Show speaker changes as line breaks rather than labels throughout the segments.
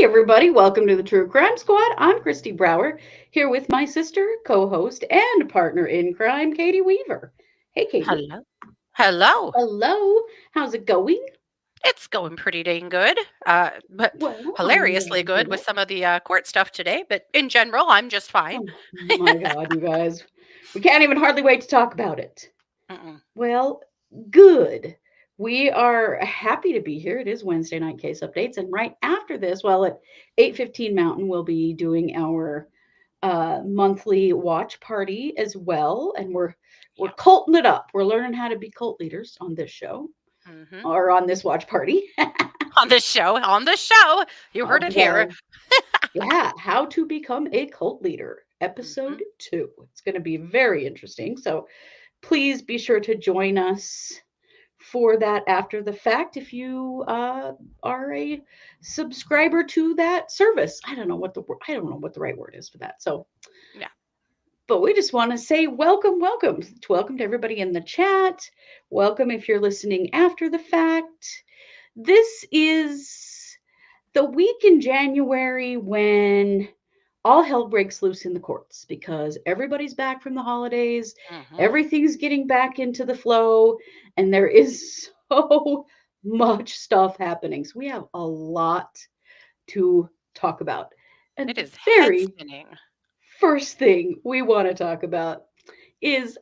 Everybody, welcome to the True Crime Squad. I'm Christy Brower, here with my sister, co-host, and partner in crime, Katie Weaver. Hey, Katie.
Hello. Hello.
Hello. How's it going?
It's going pretty dang good, but hilariously good with some of the court stuff today. But in general, I'm just fine.
Oh my God, you guys. We can't even hardly wait to talk about it. Well, good. We are happy to be here. It is Wednesday night case updates, and right after this, well, at 8:15 Mountain, we'll be doing our monthly watch party as well, and we're culting it up. We're learning how to be cult leaders on this show, or on this watch party.
on the show, you heard it here.
Yeah, how to become a cult leader, episode 2. It's going to be very interesting. So please be sure to join us for that after the fact if you are a subscriber to that service. I don't know what the right word is for that. So
yeah.
But we just want to say welcome to everybody in the chat. Welcome if you're listening after the fact. This is the week in January when all hell breaks loose in the courts because everybody's back from the holidays. Everything's getting back into the flow, and there is so much stuff happening. So we have a lot to talk about. And
it is
very
head-spinning.
First thing we want to talk about is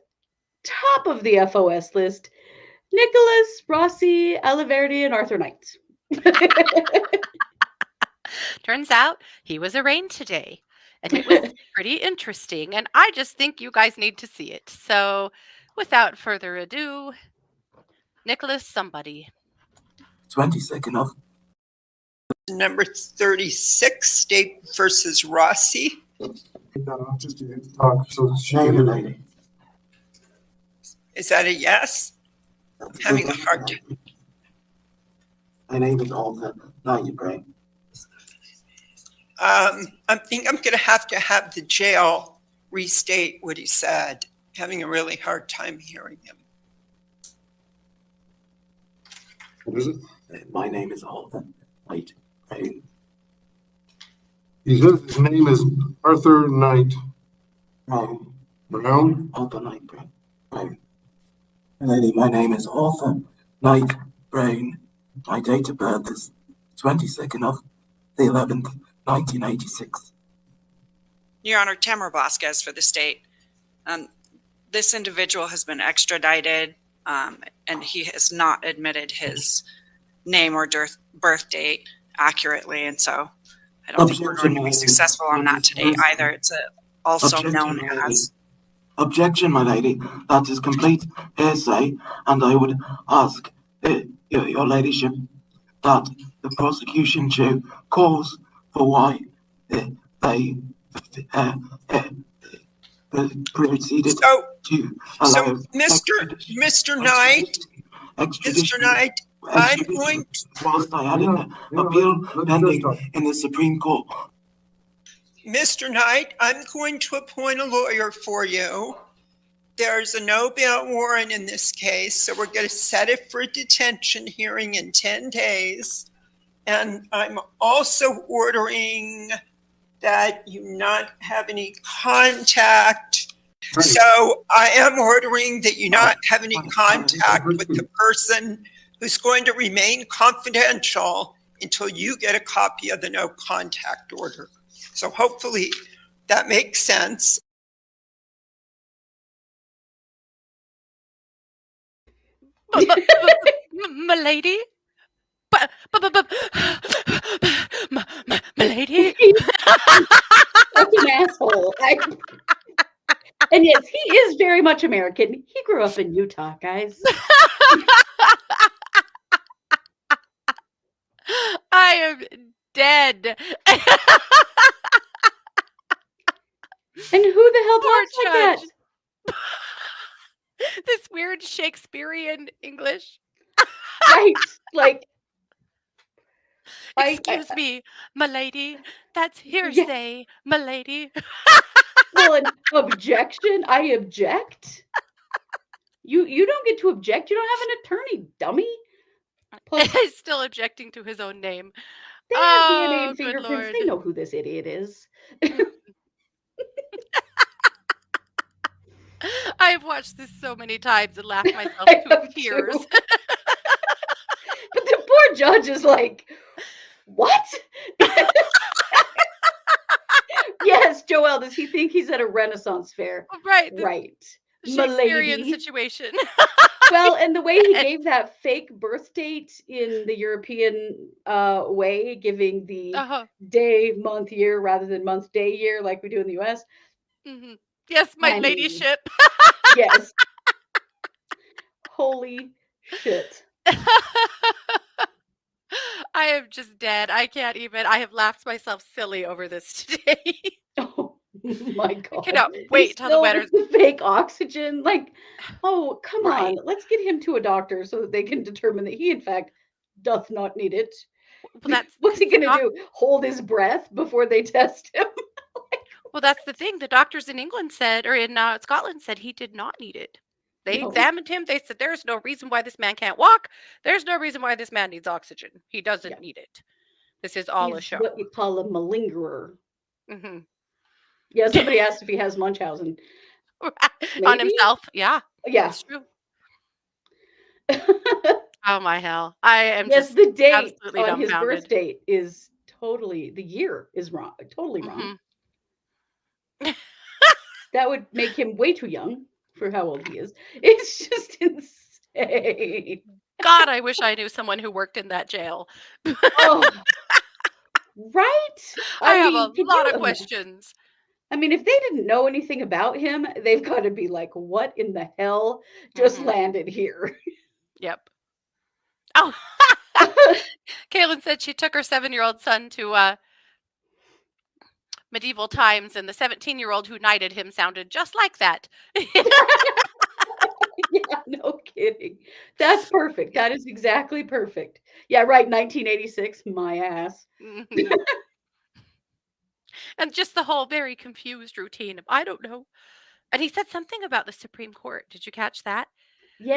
top of the FOS list, Nicholas, Rossi, Alahverdian, Arthur Knight.
Turns out he was arraigned today. And it was pretty interesting. And I just think you guys need to see it. So without further ado, Nicholas, somebody.
22nd of
number 36, State versus Rossi.
Shame, lady.
Is that a yes? I'm having a hard time.
My name is Arthur Knight, brain.
I think I'm going to have the jail restate what he said. Having a really hard time hearing him.
What is it? My name is Arthur Knight, brain.
He says his name is Arthur Knight. Brown?
Arthur Knight, brain. Lady, my name is Arthur Knight, brain. My date of birth is 22nd of the 11th, 1986.
Your Honor, Tamara Vasquez for the state. This individual has been extradited, and he has not admitted his name or birth date accurately, and so I don't think we're going to be successful on that today either. It's also known as...
Objection, my lady. That is complete hearsay, and I would ask your ladyship that the prosecution show cause for why they proceeded to allow
Mr. Knight, I'm going to...
Whilst I had an appeal pending in the Supreme Court.
Mr. Knight, I'm going to appoint a lawyer for you. There's a no bail warrant in this case, so we're going to set it for a detention hearing in 10 days. And I'm also ordering that you not have any contact. So I am ordering that you not have any contact with the person who's going to remain confidential until you get a copy of the no contact order. So hopefully that makes sense.
Milady? Milady?
Such an asshole. And yes, he is very much American. He grew up in Utah, guys.
I am dead.
And who the hell talks like that?
This weird Shakespearean English.
Right. Like,
Excuse me, milady. That's
yeah.
hearsay, milady.
Well, an objection. I object. You don't get to object. You don't have an attorney, dummy. Plus,
He's still objecting to his own name.
they have DNA
Oh,
and
good
fingerprints.
Lord.
They know who this idiot is.
I have watched this so many times and laughed myself
I
to
have
tears.
too. But the poor judge is like, what? Yes, Joel, does he think he's at a Renaissance fair?
Right. This
Right.
Shakespearean
Milady.
situation.
Well, and the way he gave that fake birth date in the European way, giving the
Uh-huh.
day, month, year rather than month, day, year, like we do in the US.
hmm Yes, my
I mean,
ladyship.
yes. Holy shit.
I am just dead. I can't even. I have laughed myself silly over this today.
Oh my
I
God.
cannot
He's
wait till the
still
weather's
with the fake oxygen. Like, oh, come
right.
on. Let's get him to a doctor so that they can determine that he, in fact, doth not need it.
Well, that's
What's he
'cause the
going to do? Hold his breath before they test him?
well, that's the thing. The doctors in England said, or in Scotland said, he did not need it. They
No.
examined him. They said, "There's no reason why this man can't walk. There's no reason why this man needs oxygen. He doesn't
Yeah.
need it. This is all a
He's
show."
what you call a malingerer.
hmm
Yeah, somebody asked if he has Munchausen.
On
Maybe?
himself. Yeah,
Yeah.
it's true. Oh my hell! I am
Yes,
just
the date
absolutely
on his birth
dumbfounded.
date is totally, the year is wrong. Totally wrong.
hmm
That would make him way too young for how old he is. It's just insane.
God, I wish I knew someone who worked in that jail.
Oh, right?
I
I
have
mean,
a
could
lot
you
of
imagine?
questions.
I mean, if they didn't know anything about him, they've got to be like, what in the hell just
hmm
landed here?
Yep. Oh, Kaylin said she took her 7-year-old son to medieval times, and the 17-year-old who knighted him sounded just like that.
Yeah, no kidding. That's perfect. That is exactly perfect. Yeah, right. 1986, my ass.
Mhm. And just the whole very confused routine of, I don't know. And he said something about the Supreme Court. Did you catch that?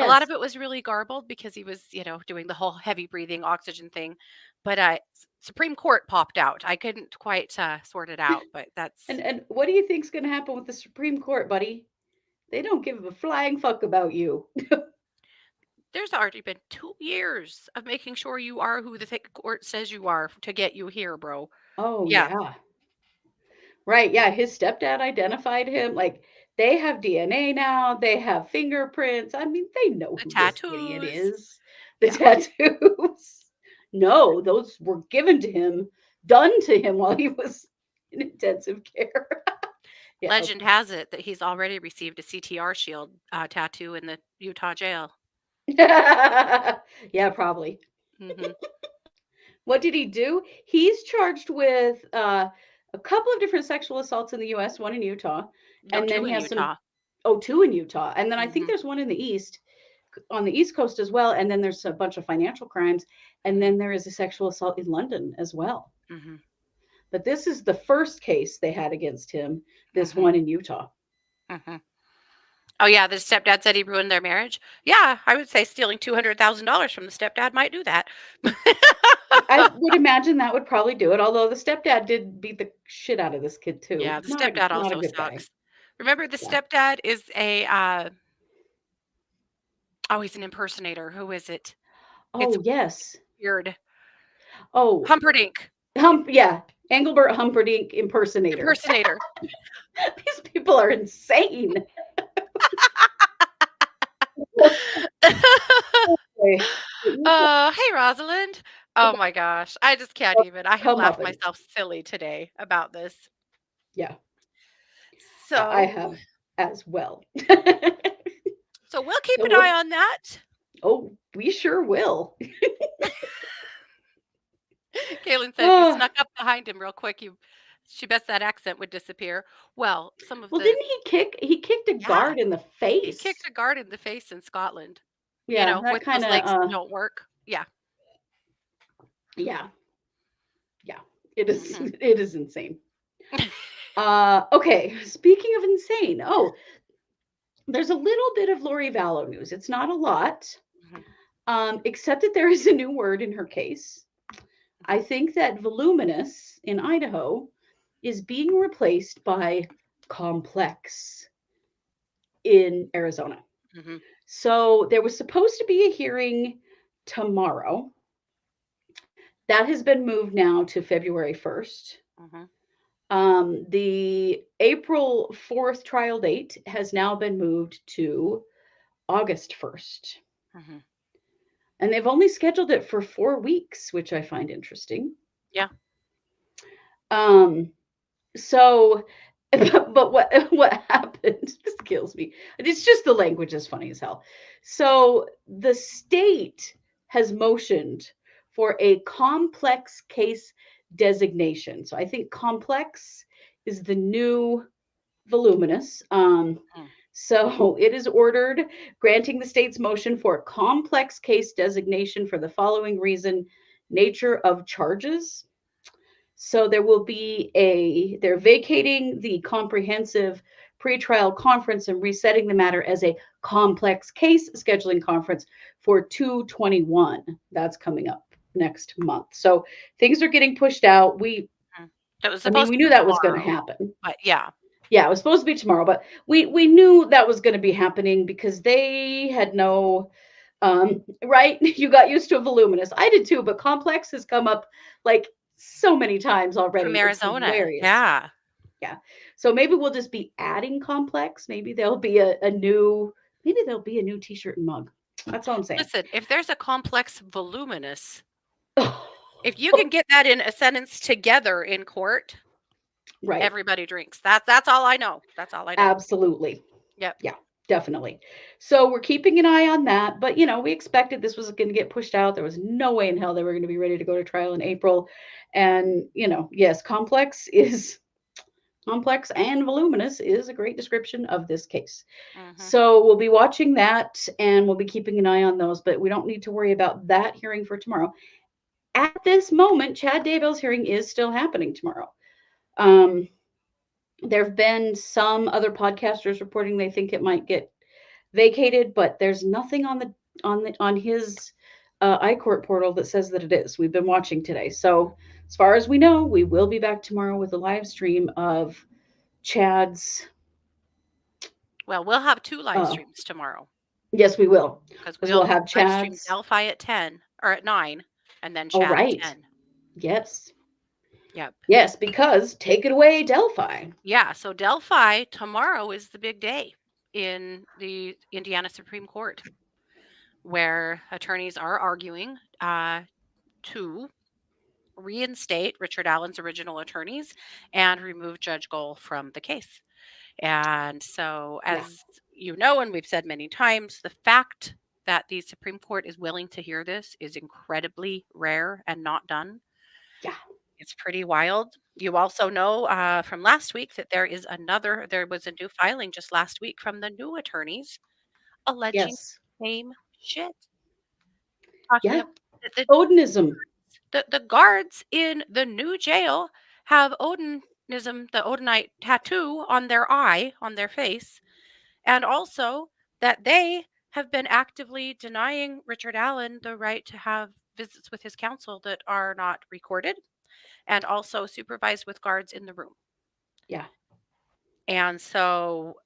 A lot
Yes.
of it was really garbled because he was, doing the whole heavy breathing oxygen thing. But Supreme Court popped out. I couldn't quite sort it out, but that's
And what do you think's going to happen with the Supreme Court, buddy? They don't give a flying fuck about you.
there's already been 2 years of making sure you are who the court says you are to get you here, bro.
Oh,
Yeah.
yeah. Right. Yeah. His stepdad identified him. Like, they have DNA now. They have fingerprints. I mean, they know
The
who this idiot
tattoos.
is. The
Yeah.
tattoos. No, those were given to him, done to him while he was in intensive care. Yeah.
Legend has it that he's already received a CTR shield tattoo in the Utah jail.
Yeah, probably.
hmm
What did he do? He's charged with a couple of different sexual assaults in the U.S., one in Utah,
No,
and then
2
he
in
has
Utah.
two in Utah, and then I think
hmm
there's one in the East, on the East Coast as well, and then there's a bunch of financial crimes, and then there is a sexual assault in London as well.
hmm
But this is the first case they had against him, this
Mhm.
one in Utah.
hmm Oh yeah, the stepdad said he ruined their marriage. Yeah, I would say stealing $200,000 from the stepdad might do that.
I would imagine that would probably do it, although the stepdad did beat the shit out of this kid too.
Yeah, the
Not a
stepdad also
good guy.
sucks. Remember, the
Yeah.
stepdad is he's an impersonator. Who is it? It's
Oh, yes.
weird.
Oh,
Humperdinck
yeah. Engelbert Humperdinck impersonator.
impersonator.
These people are insane. Okay.
Hey, Rosalind. Oh my gosh, I just can't even. I have
Come
laughed
up.
myself silly today about this.
Yeah,
So
I have as well.
So we'll keep
So
an eye on that.
Oh, we sure will.
Kaylin said if you snuck up behind him real quick, you She bets that accent would disappear. Well, some of
Well,
the
didn't he kicked a
yeah,
guard in the
he kicked
face?
a guard in the face in Scotland.
Yeah, that
With those
kind
legs that
of
don't work. Yeah.
yeah. Yeah. It is
Mhm.
it is insane. Okay, speaking of insane. Oh, there's a little bit of Lori Vallow news. It's not a lot.
Mhm.
Except that there is a new word in her case. I think that voluminous in Idaho is being replaced by complex in Arizona.
Mhm.
So there was supposed to be a hearing tomorrow. That has been moved now to February 1st.
Mhm.
The April 4th trial date has now been moved to August 1st.
Mhm.
And they've only scheduled it for 4 weeks, which I find interesting.
Yeah.
Um, so, but what happened? This kills me. It's just the language is funny as hell. So the state has motioned for a complex case designation. So I think complex is the new voluminous.
Mm.
So it is ordered granting the state's motion for a complex case designation for the following reason: nature of charges. So there will be they're vacating the comprehensive pretrial conference and resetting the matter as a complex case scheduling conference for 2/21. That's coming up next month. So things are getting pushed out.
Mm. That was
I mean,
supposed
we
to
knew
be
that was going to
tomorrow,
happen.
but yeah.
Yeah, it was supposed to be tomorrow, but we knew that was going to be happening because they had no right. You got used to a voluminous. I did too, but complex has come up like so many times
From
already. It's
Arizona.
hilarious.
Yeah.
Yeah. So maybe we'll just be adding complex. Maybe there'll be a new t-shirt and mug. That's all I'm saying.
Listen, if there's a complex voluminous, if you can get that in a sentence together in court,
Right.
everybody drinks. That's all I know. That's all I know.
Absolutely.
Yep.
Yeah, definitely. So we're keeping an eye on that. But, we expected this was going to get pushed out. There was no way in hell they were going to be ready to go to trial in April. And, yes, complex and voluminous is a great description of this case.
Mhm.
So we'll be watching that and we'll be keeping an eye on those. But we don't need to worry about that hearing for tomorrow. At this moment, Chad Daybell's hearing is still happening tomorrow. There have been some other podcasters reporting they think it might get vacated, but there's nothing on his iCourt portal that says that it is. We've been watching today, so as far as we know, we will be back tomorrow with a live stream of Chad's.
Well, we'll have 2 live streams tomorrow
Yes, we will,
because
because we'll
we'll
have
live stream
Chad's.
Delphi at 10 or at 9 and then
Oh,
Chad at
right.
10.
Yes.
Yep.
Yes, because take it away, Delphi.
Yeah, so Delphi tomorrow is the big day in the Indiana Supreme Court where attorneys are arguing to reinstate Richard Allen's original attorneys and remove Judge Gohl from the case. And so, as you know, and we've said many times, the fact that the Supreme Court is willing to hear this is incredibly rare and not done.
Yeah.
It's pretty wild. You also know from last week that there was a new filing just last week from the new attorneys alleging
Yes.
the same shit. Talking
Yeah.
about the,
Odinism.
the guards in the new jail have Odinism, the Odinite tattoo on their eye, on their face, and also that they have been actively denying Richard Allen the right to have visits with his counsel that are not recorded and also supervised with guards in the room.
Yeah.
And so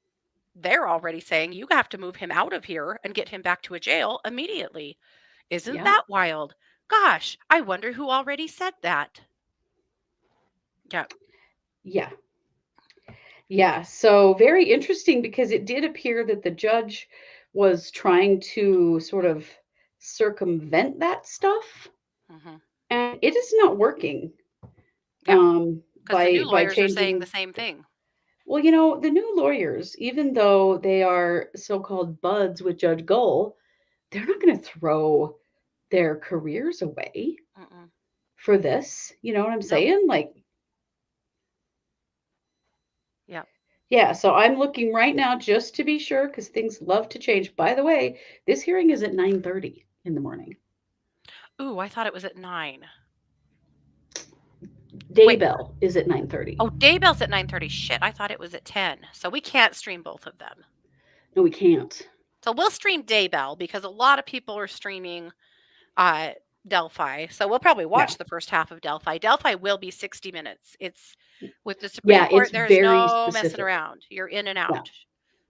they're already saying you have to move him out of here and get him back to a jail immediately. Isn't
Yeah.
that wild? Gosh, I wonder who already said that. Yeah.
Yeah. Yeah. So very interesting because it did appear that the judge was trying to sort of circumvent that stuff,
Mhm.
and it is not working.
Yeah. Because the new
By
lawyers are saying the
changing.
same thing.
Well, the new lawyers, even though they are so-called buds with Judge Gohl, they're not going to throw their careers away
Mm-mm.
for this. You know what I'm
No.
saying? Like, Yeah, so I'm looking right now just to be sure because things love to change. By the way, this hearing is at 9:30 in the morning.
Ooh, I thought it was at 9. Wait.
Daybell is at 9:30.
Oh, Daybell's at 9:30. Shit, I thought it was at 10. So we can't stream both of them.
No, we can't.
So we'll stream Daybell because a lot of people are streaming Delphi. So we'll probably watch the first half of Delphi. Delphi will be 60 minutes. It's with the Supreme
Yeah,
Court,
it's
there's
very
no messing
specific.
around. You're in and
Yeah.
out.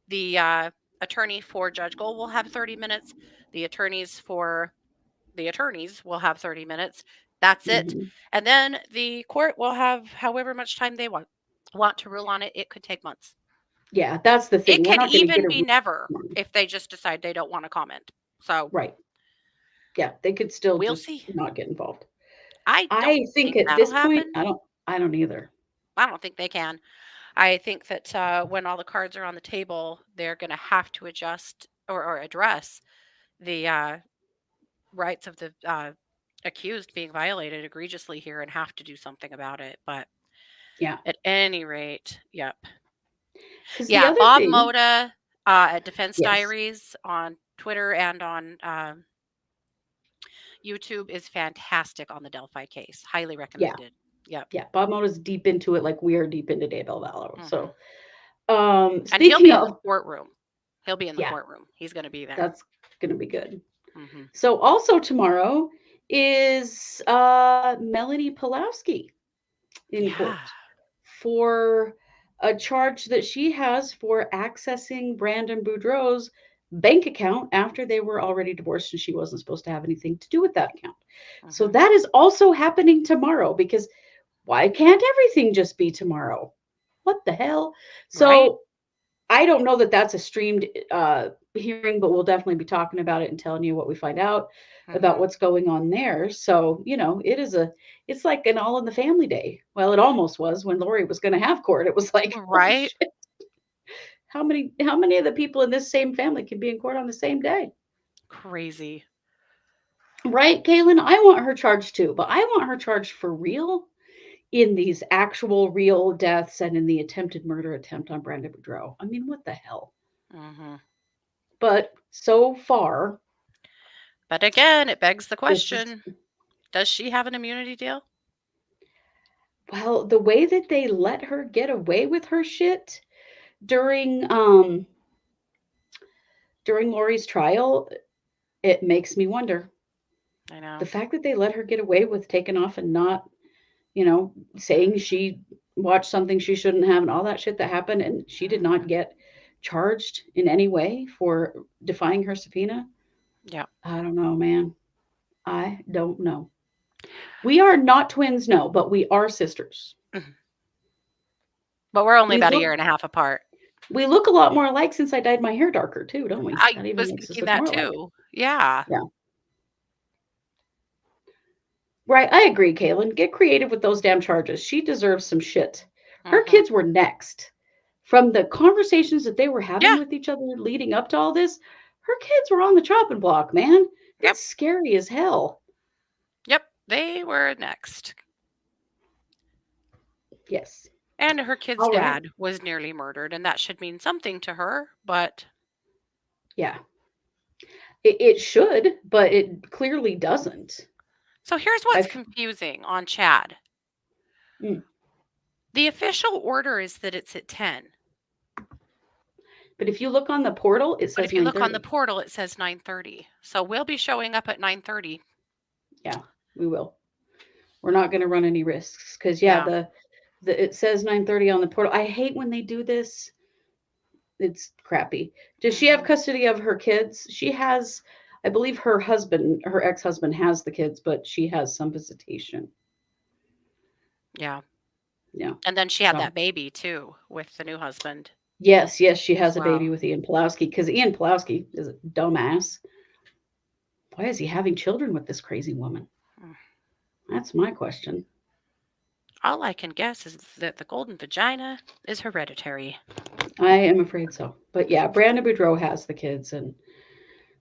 The attorney for Judge Gold will have 30 minutes. The attorneys for the attorneys will have 30 minutes. That's it.
Mhm.
And then the court will have however much time they want to rule on it. It could take months.
Yeah, that's the thing.
It
We're
could
not going to get
even
a
be never
ruling.
if they just decide they don't want to comment. So
Right. Yeah, they could still
we'll
just
see.
not get involved.
I
I
don't
think
think
at
that'll
this point,
happen.
I don't either.
I don't think they can. I think that when all the cards are on the table, they're going to have to adjust or address the rights of the accused being violated egregiously here and have to do something about it. But
Yeah.
at any rate, yep.
Because
Yeah,
the other
Bob
thing,
Moda at Defense
yes,
Diaries on Twitter and on YouTube is fantastic on the Delphi case. Highly
yeah,
recommended. Yep.
yeah. Bob Moda's deep into it, like we are deep into Daybell Vallow.
Mhm.
So,
And he'll
speaking
be in the
of,
courtroom. He'll be in the
yeah,
courtroom. He's going to be there.
that's going to be good.
Mhm.
So, also tomorrow is Melanie Pulowski in court
Yeah.
for a charge that she has for accessing Brandon Boudreau's bank account after they were already divorced and she wasn't supposed to have anything to do with that account. So
Mhm.
that is also happening tomorrow because why can't everything just be tomorrow? What the hell? So
Right?
I don't know that that's a streamed hearing, but we'll definitely be talking about it and telling you what we find out about
Mhm.
what's going on there. So, it's like an all in the family day. Well, it almost was when Lori was going to have court. It was like, holy
Right?
shit. How many of the people in this same family can be in court on the same day?
Crazy.
Right, Kaylin? I want her charged too, but I want her charged for real in these actual real deaths and in the attempted murder attempt on Brandon Boudreaux. I mean, what the hell?
Mhm.
But so far,
But again, it begs the
this is
question, does she have an immunity deal?
well, the way that they let her get away with her shit during Lori's trial, it makes me wonder.
I know.
The fact that they let her get away with taking off and not, saying she watched something she shouldn't have and all that shit that happened and she did not get charged in any way for defying her subpoena.
Yeah.
I don't know, man. I don't know. We are not twins, no, but we are sisters.
But we're only
We
about a
look
year and a half apart.
we look a lot more alike since I dyed my hair darker too, don't we?
I
That even
was
makes us
thinking
look
that
more alike.
too. Yeah.
Yeah. Right, I agree, Kaylin. Get creative with those damn charges. She deserves some shit. Her
Mhm.
kids were next. From the conversations that they were having
Yeah.
with each other leading up to all this, her kids were on the chopping block, man.
Yep.
It's scary as hell.
Yep. They were next.
Yes.
And her kid's
All right.
dad was nearly murdered, and that should mean something to her, but
Yeah. It should, but it clearly doesn't.
so here's what's
I've
confusing on Chad.
Mm.
The official order is that it's at 10.
But if you look on the portal, it
But
says
if you look on the
9:30.
portal, it says 9:30. So we'll be showing up at 9:30.
Yeah, we will. We're not going to run any risks because
Yeah.
it says 9:30 on the portal. I hate when they do this. It's crappy. Does she have
Mhm.
custody of her kids? She has, I believe her ex-husband has the kids, but she has some visitation.
Yeah.
Yeah.
And then she had
So
that baby too with the new husband
yes, she
as
has a baby
well.
with Ian Pulowski because Ian Pulowski is a dumbass. Why is he having children with this crazy woman?
Mm.
That's my question.
All I can guess is that the golden vagina is hereditary.
I am afraid so. But yeah, Brandon Boudreaux has the kids and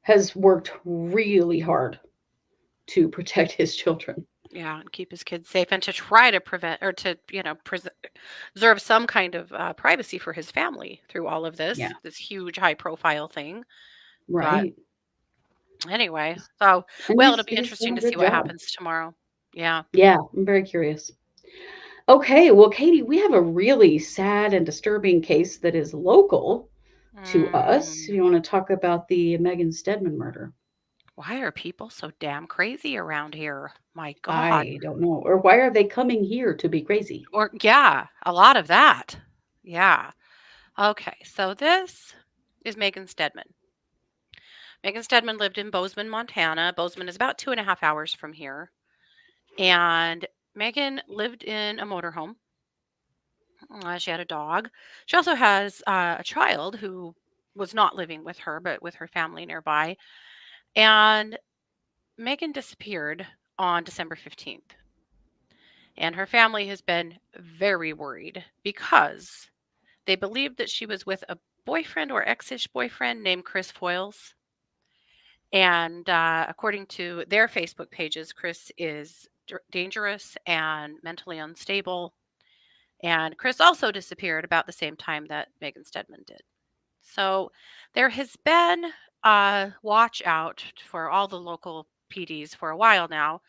has worked really hard to protect his children.
Yeah, and keep his kids safe and to try to prevent or to, preserve some kind of privacy for his family through all of
Yeah,
this huge high profile thing. But
right.
anyway, so,
And
well, it'll be
he's doing
interesting
a
to see
good
what
job.
happens tomorrow. Yeah.
Yeah, I'm very curious. Okay, well, Katie, we have a really sad and disturbing case that is local to us.
Mm,
You want to talk about the Megan Stedman murder?
why are people so damn crazy around here? My God.
I don't know. Or why are they coming here to be crazy?
Or, yeah, a lot of that. Yeah. Okay, so this is Megan Stedman. Megan Stedman lived in Bozeman, Montana. Bozeman is about 2.5 hours from here. And Megan lived in a motorhome. She had a dog. She also has a child who was not living with her, but with her family nearby. And Megan disappeared on December 15th. And her family has been very worried because they believed that she was with a boyfriend or ex-ish boyfriend named Chris Foyles. And according to their Facebook pages, Chris is dangerous and mentally unstable. And Chris also disappeared about the same time that Megan Stedman did. So there has been a watch out for all the local PDs for a while now,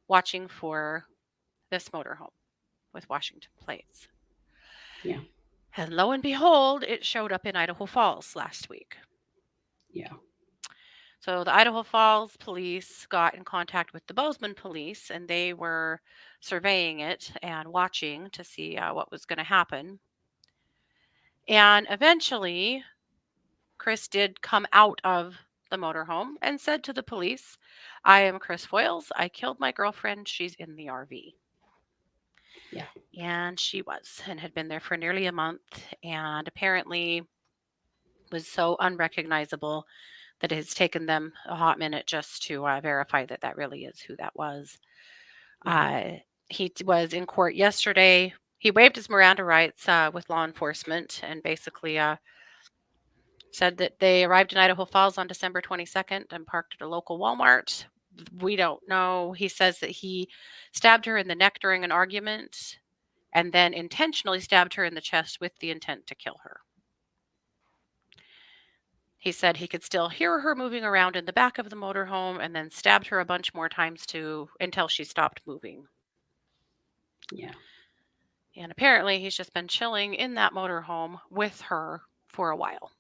watching for this motorhome with Washington plates.
Yeah,
And lo and behold, it showed up in Idaho Falls last week.
yeah.
So the Idaho Falls police got in contact with the Bozeman police, and they were surveying it and watching to see what was going to happen. And eventually, Chris did come out of the motorhome and said to the police, "I am Chris Foyles. I killed my girlfriend. She's in the RV."
Yeah.
And she was, and had been there for nearly a month, and apparently was so unrecognizable that it has taken them a hot minute just to verify that that really is who that was. He was in court yesterday. He waived his Miranda rights with law enforcement and basically said that they arrived in Idaho Falls on December 22nd and parked at a local Walmart. We don't know. He says that he stabbed her in the neck during an argument and then intentionally stabbed her in the chest with the intent to kill her. He said he could still hear her moving around in the back of the motorhome and then stabbed her a bunch more times until she stopped moving.
Yeah.
And apparently he's just been chilling in that motorhome with her for a while.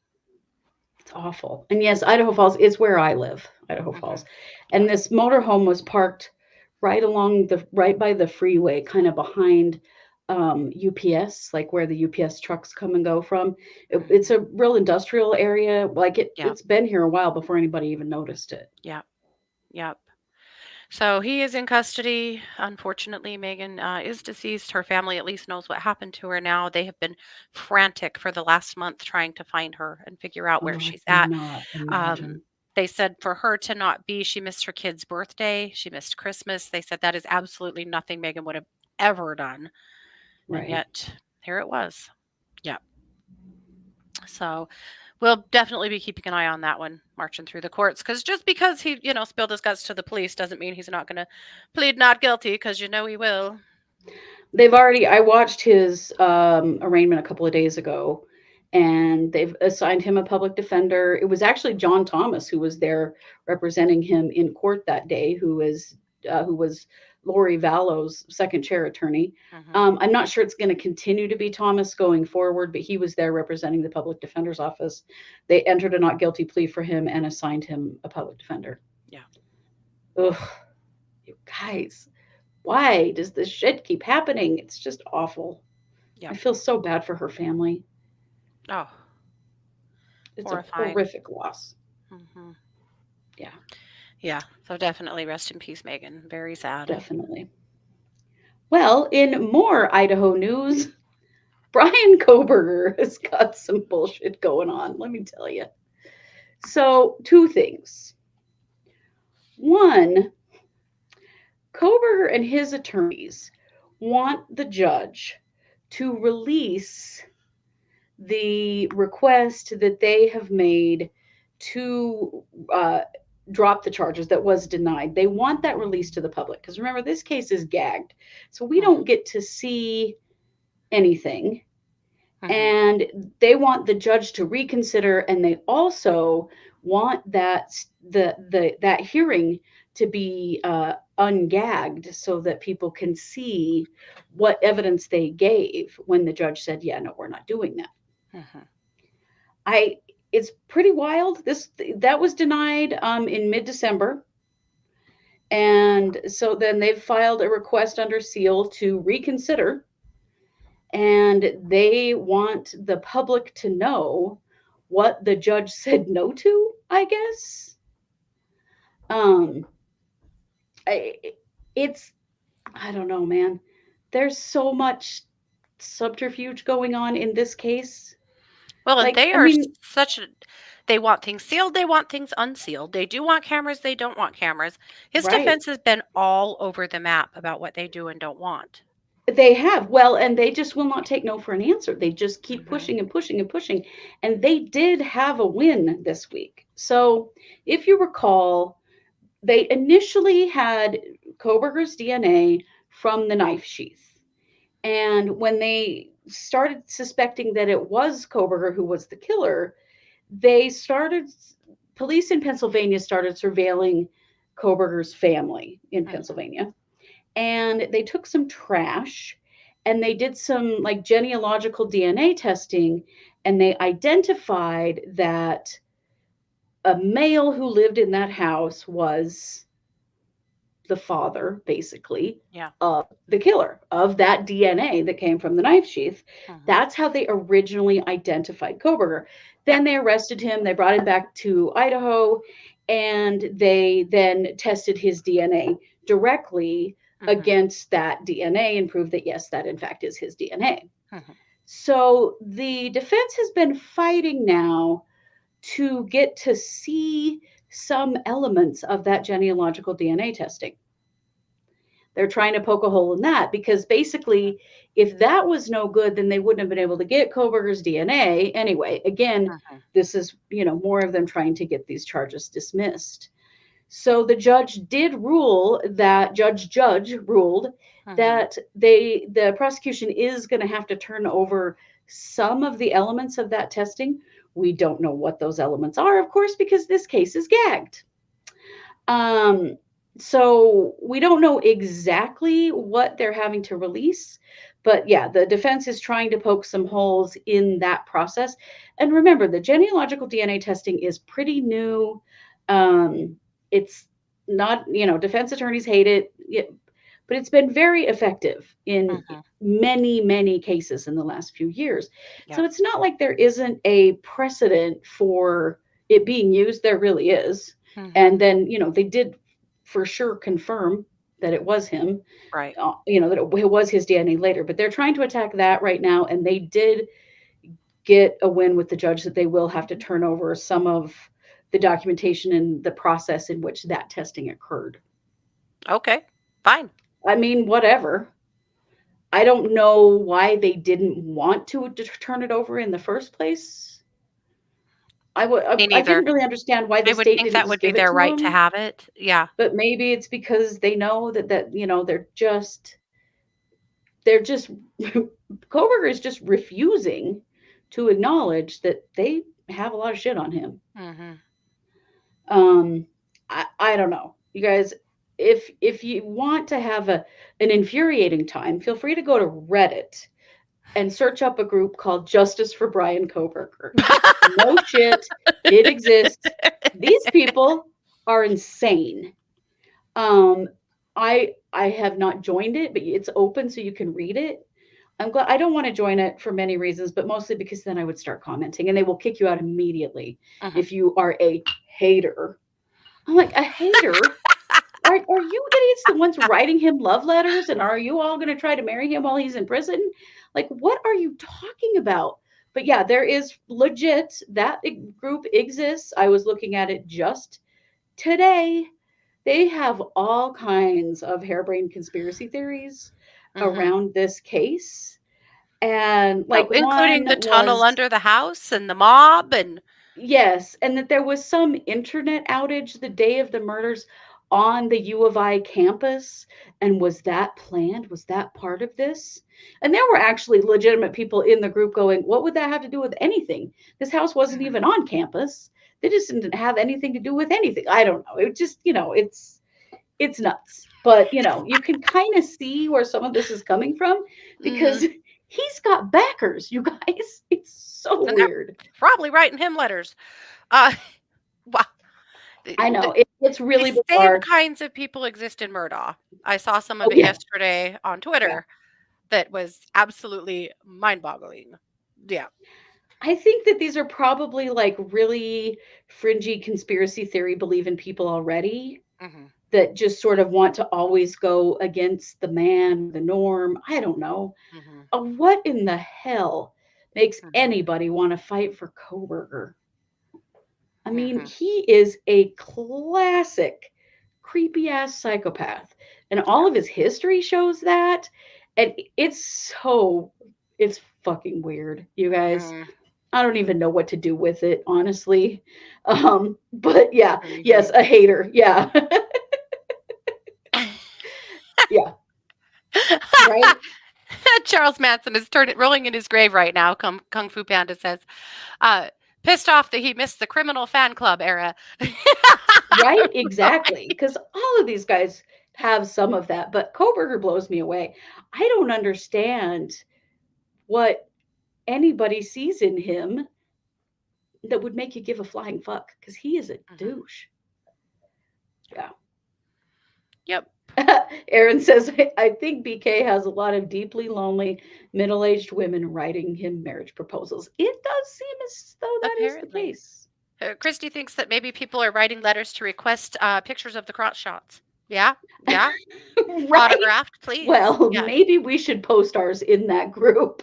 It's awful. And yes, Idaho Falls is where I live, Idaho Falls. And
Yeah.
this motorhome was parked right by the freeway, kind of behind UPS, like where the UPS trucks come and go from. It's a real industrial area. Like
Yeah.
it's been here a while before anybody even noticed it.
Yeah. Yep. So he is in custody. Unfortunately, Megan is deceased. Her family at least knows what happened to her now. They have been frantic for the last month trying to find her and figure out where
Oh, I
she's at.
cannot imagine.
They said for her to not be, she missed her kid's birthday. She missed Christmas. They said that is absolutely nothing Megan would have ever done.
Right.
And yet here it was. Yeah. So we'll definitely be keeping an eye on that one marching through the courts, because just because he, spilled his guts to the police doesn't mean he's not going to plead not guilty, because he will.
I watched his arraignment a couple of days ago, and they've assigned him a public defender. It was actually John Thomas who was there representing him in court that day, who was Lori Vallow's second chair attorney. I'm not sure it's going to continue to be Thomas going forward, but he was there representing the public defender's office. They entered a not guilty plea for him and assigned him a public defender.
Yeah.
Ugh, you guys. Why does this shit keep happening? It's just awful.
Yeah.
I feel so bad for her family.
Oh,
It's
horrifying.
a horrific loss.
Mm-hmm.
Yeah.
Yeah. So definitely rest in peace, Megan. Very sad.
Definitely. Well, in more Idaho news, Brian Kohberger has got some bullshit going on, let me tell you. So, two things. One, Kohberger and his attorneys want the judge to release the request that they have made to dropped the charges, that was denied. They want that released to the public because remember, this case is gagged, so we don't get to see anything. And they want the judge to reconsider, and they also want that that hearing to be ungagged so that people can see what evidence they gave when the judge said, yeah, no, we're not doing that. It's pretty wild. That was denied in mid-December. And so then they've filed a request under seal to reconsider, and they want the public to know what the judge said no to, I guess. I don't know, man. There's so much subterfuge going on in this case.
Well, and they are they want things sealed, they want things unsealed. They do want cameras, they don't want cameras. His defense has been all over the map about what they do and don't want.
They have. Well, and they just will not take no for an answer. They just keep pushing and pushing and pushing. And they did have a win this week. So if you recall, they initially had Kohberger's DNA from the knife sheath. And when they started suspecting that it was Kohberger who was the killer, police in Pennsylvania started surveilling Kohberger's family in Pennsylvania. And they took some trash and they did some like genealogical DNA testing, and they identified that a male who lived in that house was the father, basically, of the killer, of that DNA that came from the knife sheath. That's how they originally identified Kohberger. Then they arrested him, they brought him back to Idaho, and they then tested his DNA directly against that DNA and proved that, yes, that in fact is his DNA. So the defense has been fighting now to get to see some elements of that genealogical DNA testing. They're trying to poke a hole in that because basically, if that was no good, then they wouldn't have been able to get Kohberger's DNA. Anyway, again, this is, more of them trying to get these charges dismissed. So the judge did rule that Judge ruled that the prosecution is going to have to turn over some of the elements of that testing. We don't know what those elements are, of course, because this case is gagged. So we don't know exactly what they're having to release, but yeah, the defense is trying to poke some holes in that process. And remember, the genealogical DNA testing is pretty new. It's not, defense attorneys hate it, but it's been very effective in many, many cases in the last few years. So it's not like there isn't a precedent for it being used. There really is. And then, they did for sure confirm that it was him,
right?
That it was his DNA later, but they're trying to attack that right now. And they did get a win with the judge that they will have to turn over some of the documentation and the process in which that testing occurred.
Okay, fine.
I mean, whatever. I don't know why they didn't want to turn it over in the first place. I didn't really understand why the state didn't
that would be their right to have it. Yeah.
But maybe it's because they know that they're just Kohberger is just refusing to acknowledge that they have a lot of shit on him. I don't know, you guys. If you want to have an infuriating time, feel free to go to Reddit and search up a group called Justice for Brian Kohberger. No shit, it exists. These people are insane. I have not joined it, but it's open so you can read it. I'm glad. I don't want to join it for many reasons, but mostly because then I would start commenting and they will kick you out immediately if you are a hater. I'm like, a hater? Are you idiots the ones writing him love letters? And are you all going to try to marry him while he's in prison? Like, what are you talking about? But yeah, there is legit, that group exists. I was looking at it just today. They have all kinds of harebrained conspiracy theories around this case. And like,
including the tunnel under the house and the mob and
Yes, and that there was some internet outage the day of the murders on the U of I campus. And was that planned? Was that part of this? And there were actually legitimate people in the group going, what would that have to do with anything? This house wasn't even on campus. They just didn't have anything to do with anything. I don't know. It just, it's nuts. But you can kind of see where some of this is coming from because he's got backers, you guys. It's so
And they're
weird.
probably writing him letters. Wow.
I know. It's really
The
bizarre.
same kinds of people exist in Murdaugh. I saw some of
Oh,
it
yeah.
yesterday on Twitter that was absolutely mind-boggling. Yeah.
I think that these are probably like really fringy conspiracy theory believing people already
hmm
that just sort of want to always go against the man, the norm. I don't know.
hmm
What in the hell makes
Mhm.
anybody want to fight for Kohberger? I mean,
Mhm.
he is a classic creepy ass psychopath. And all of his history shows that. And it's fucking weird, you guys.
Mhm.
I don't even know what to do with it, honestly. But yeah,
Mhm.
yes, a hater. Yeah. Yeah. Right?
Charles Manson is rolling in his grave right now. Kung Fu Panda says, pissed off that he missed the criminal fan club era.
Right? Exactly. Because all of these guys have some of that, but Kohberger blows me away. I don't understand what anybody sees in him that would make you give a flying fuck because he is a douche. Yeah.
Yep.
Aaron says, I think BK has a lot of deeply lonely middle aged women writing him marriage proposals. It does seem as though that is the
Apparently.
case.
Christy thinks that maybe people are writing letters to request pictures of the crotch shots. Yeah. Yeah.
Right?
Autographed, please.
Well,
Yeah.
maybe we should post ours in that group.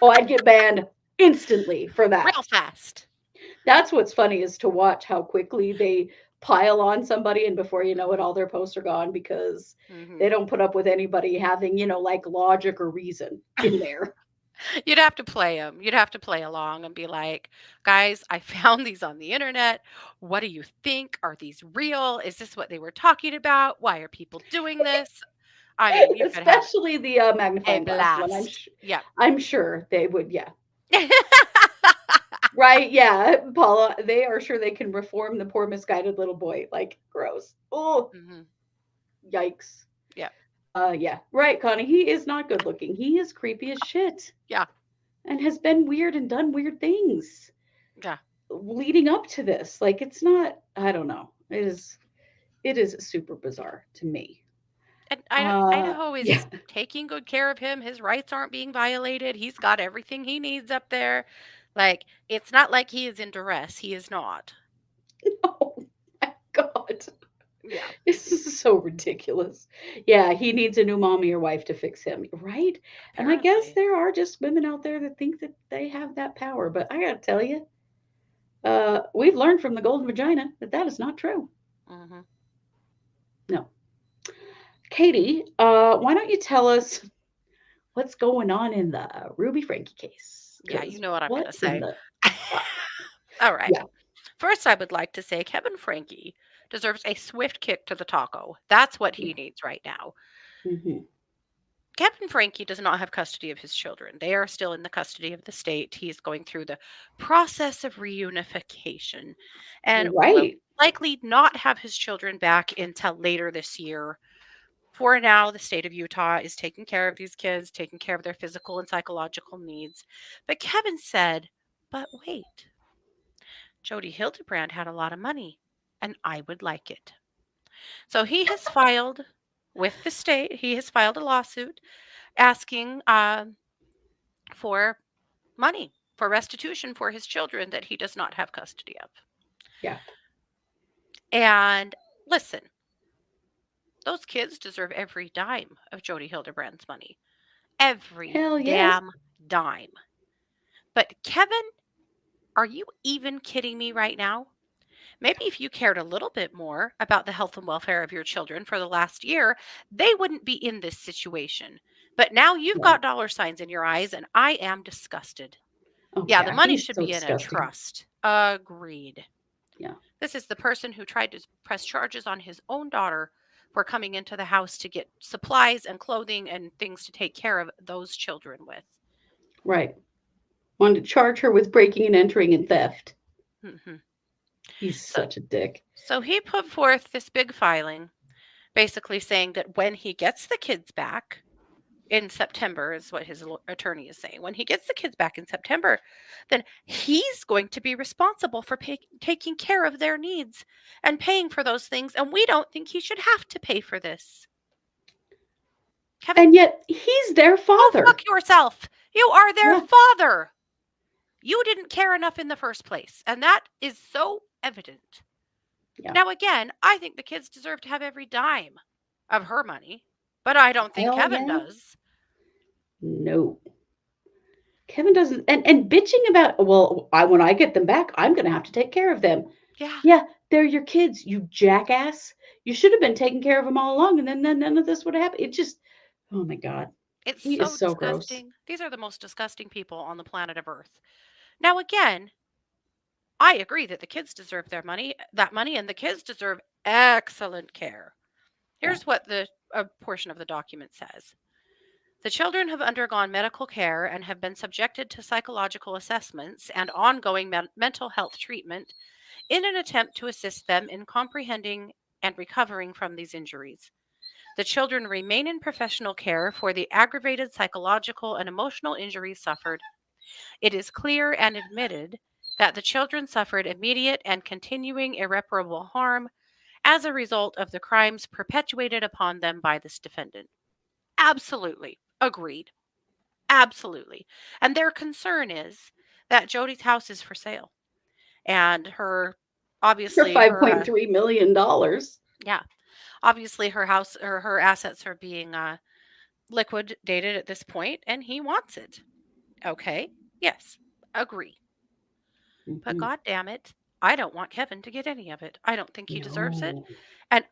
Oh, I'd get banned instantly for that.
Real fast.
That's what's funny is to watch how quickly they pile on somebody, and before you know it, all their posts are gone because they don't put up with anybody having, like logic or reason in there.
You'd have to play them. You'd have to play along and be like, guys, I found these on the internet. What do you think? Are these real? Is this what they were talking about? Why are people doing this? I mean, you could have
Especially the
a
magnifying glass one.
blast. Yeah.
I'm sure they would. Yeah. Right. Yeah. Paula, they are sure they can reform the poor misguided little boy. Like, gross. Oh, yikes.
Yeah.
Yeah. Right, Connie. He is not good looking. He is creepy as shit.
Yeah.
And has been weird and done weird things.
Yeah.
Leading up to this. Like, it's not, I don't know. It is super bizarre to me.
And Idaho is
Yeah.
taking good care of him. His rights aren't being violated. He's got everything he needs up there. Like, it's not like he is in duress. He is not.
Oh my God.
Yeah.
This is so ridiculous. Yeah, he needs a new mommy or wife to fix him, right? And I guess
Apparently.
there are just women out there that think that they have that power. But I gotta tell you, we've learned from the golden vagina that that is not true.
hmm
No. Katie, why don't you tell us what's going on in the Ruby Franke case?
Yeah, you know what I'm going to
What
say.
in the
All right.
Yeah.
First, I would like to say Kevin Franke deserves a swift kick to the taco. That's what he needs right now.
hmm
Kevin Franke does not have custody of his children. They are still in the custody of the state. He is going through the process of reunification and will
Right.
likely not have his children back until later this year. For now, the state of Utah is taking care of these kids, taking care of their physical and psychological needs. But Kevin said, but wait, Jody Hildebrandt had a lot of money, and I would like it. So he has filed with the state, he has filed a lawsuit asking for money, for restitution for his children that he does not have custody of.
Yeah.
And listen, those kids deserve every dime of Jody Hildebrandt's money. Every
Hell yes.
damn dime. But Kevin, are you even kidding me right now? Maybe if you cared a little bit more about the health and welfare of your children for the last year, they wouldn't be in this situation. But now you've got dollar signs in your eyes, and I am disgusted.
Oh,
Yeah, the money
he's
should
so
be in a
disgusting.
trust. Agreed.
Yeah.
This is the person who tried to press charges on his own daughter for coming into the house to get supplies and clothing and things to take care of those children with.
Right. Wanted to charge her with breaking and entering and theft.
Mhm.
He's
So,
such a dick.
so he put forth this big filing, basically saying that when he gets the kids back in September, is what his attorney is saying. When he gets the kids back in September, then he's going to be responsible for taking care of their needs and paying for those things. And we don't think he should have to pay for this. Kevin,
And yet he's their
go
father.
fuck yourself. You are their
Yeah.
father. You didn't care enough in the first place. And that is so evident.
Yeah.
Now, again, I think the kids deserve to have every dime of her money, but I don't think
Hell
Kevin
yeah.
does.
No. Kevin doesn't, and bitching about, well, when I get them back, I'm going to have to take care of them.
Yeah.
Yeah, they're your kids, you jackass. You should have been taking care of them all along, and then none of this would have happened. It just, oh my God.
It's
He
so
is so gross.
disgusting. These are the most disgusting people on the planet of Earth. Now, again, I agree that the kids deserve that money, and the kids deserve excellent care. Here's what a portion of the document says. The children have undergone medical care and have been subjected to psychological assessments and ongoing mental health treatment in an attempt to assist them in comprehending and recovering from these injuries. The children remain in professional care for the aggravated psychological and emotional injuries suffered. It is clear and admitted that the children suffered immediate and continuing irreparable harm as a result of the crimes perpetuated upon them by this defendant. Absolutely. Agreed. Absolutely. And their concern is that Jody's house is for sale. And
For
obviously,
$5.3 million.
yeah, obviously her house or her assets are being liquidated at this point, and he wants it. Okay. Yes. Agree. But
Mhm.
God damn it, I don't want Kevin to get any of it. I don't think he deserves it.
No.
And